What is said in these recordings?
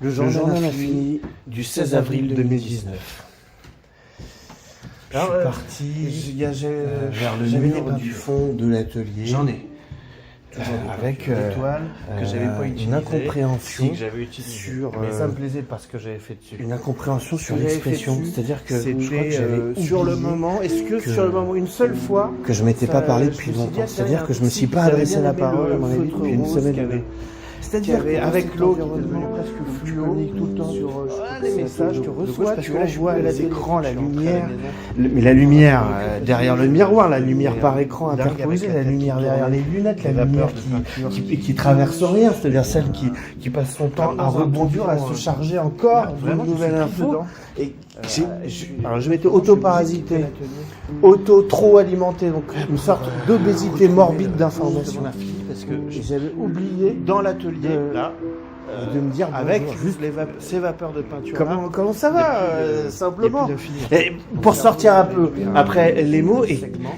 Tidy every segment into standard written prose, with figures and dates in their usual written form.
Le journal infini du 16 avril 2019. Je suis parti vers le mur du fond de l'atelier. J'en ai. Avec l'étoile que j'avais pas utilisée, une incompréhension que j'avais utilisée. sur mais ça me plaisait parce que j'avais fait dessus. une incompréhension sur l'expression, c'est-à-dire que je crois que j'avais sur le oublié moment. Est-ce que sur le moment, une seule fois, que je m'étais pas parlé depuis je me suis dit, longtemps, c'est-à-dire que je me suis pas adressé la parole à mon avis depuis une semaine. C'est-à-dire avec l'eau qui est devenue presque fluo tout le temps sur les messages que reçois, parce tu que là je vois vois à l'écran, la lumière, mais mais la lumière derrière le miroir, la lumière par écran interposée, la lumière derrière les lunettes, la lumière qui traverse rien, c'est-à-dire celle qui passe son temps à rebondir, à se charger encore d'une nouvelle info. Et alors je m'étais auto-parasité, trop alimenté, donc une sorte d'obésité morbide d'information. parce que J'avais oublié dans l'atelier là de me dire avec bonjour. juste ces vapeurs de peinture Comment ça va simplement. et puis de finir. Et pour sortir un peu après les mots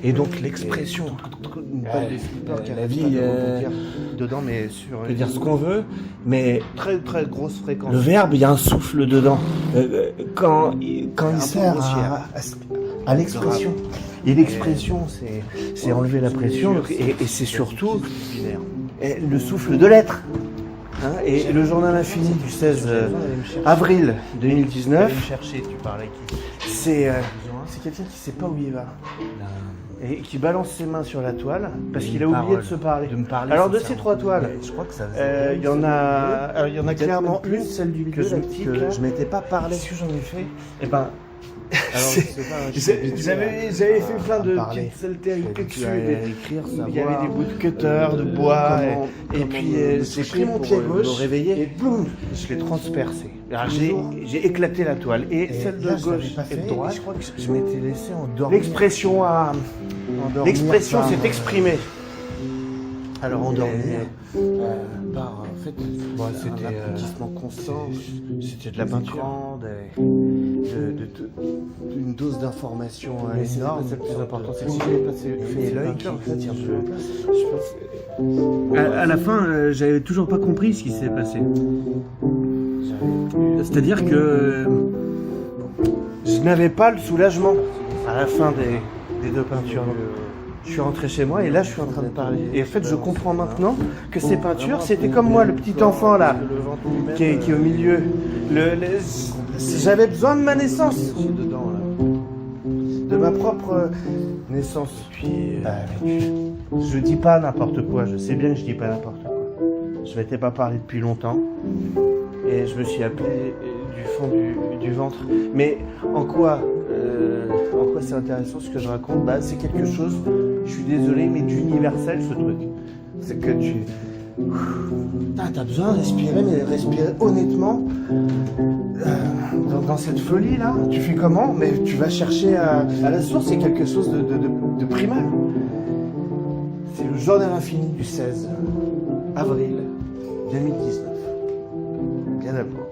et donc l'expression. une balle de flipper qui la arrive vie, pas de rebondir dedans, mais sur On peut dire ce qu'on veut, mais très très grosse fréquence. le verbe, il y a un souffle dedans. Quand il peu sert grossière. à l'expression. Et l'expression, c'est enlever la pression, et c'est surtout binaire. le souffle de l'être. Hein, et le journal infini du 16 avril Allez 2019, me chercher, tu parles avec qui c'est quelqu'un qui sait pas où il va. Et qui balance ses mains sur la toile parce qu'il a oublié de se parler. De me parler. Alors de ces sincèrement. 3 toiles, Je crois que ça il y en a clairement une, celle du que milieu, je que je m'étais pas parlé. Qu'est-ce que j'en ai fait Et ben, Alors, je sais pas, je suis habitué j'avais fait plein de parler. petites saletés avec J'étais dessus. habitué à écrire, Il y avait savoir, des bouts de cutter, de bois, et puis j'ai pris mon pied me gauche réveiller. et boum, Je l'ai transpercé. Alors, J'ai éclaté la toile. Et celle de là, je l'avais gauche pas et fait, de droite. et je crois que je m'étais laissé endormir. L'expression L'expression par- s'est exprimée. Alors endormir par en fait, c'était un applaudissement constant, c'était de la peinture. une dose d'information Mais c'est énorme. pas ça le plus important, C'est que si j'avais pas fait l'œil qui tient À la fin, j'avais toujours pas compris ce qui s'est passé. C'est-à-dire que je n'avais pas le soulagement à la fin des 2 peintures. Je suis rentré chez moi et là je suis en train de parler. Et en fait je comprends maintenant que ces peintures c'était comme moi, le petit enfant là qui est au milieu. J'avais besoin de ma naissance, de ma propre naissance. Puis je dis pas n'importe quoi, je sais bien que je dis pas n'importe quoi. Je m'étais pas parlé depuis longtemps et je me suis appelé du fond du ventre. Mais en quoi c'est intéressant ce que je raconte? C'est quelque chose, je suis désolé, mais d'universel ce truc. C'est que t'as besoin de respirer, mais respirer honnêtement. Dans cette folie là, tu fais comment? Mais tu vas chercher à la source, c'est quelque chose de primal. C'est le journal infini du 16 avril 2019. Bien d'abord.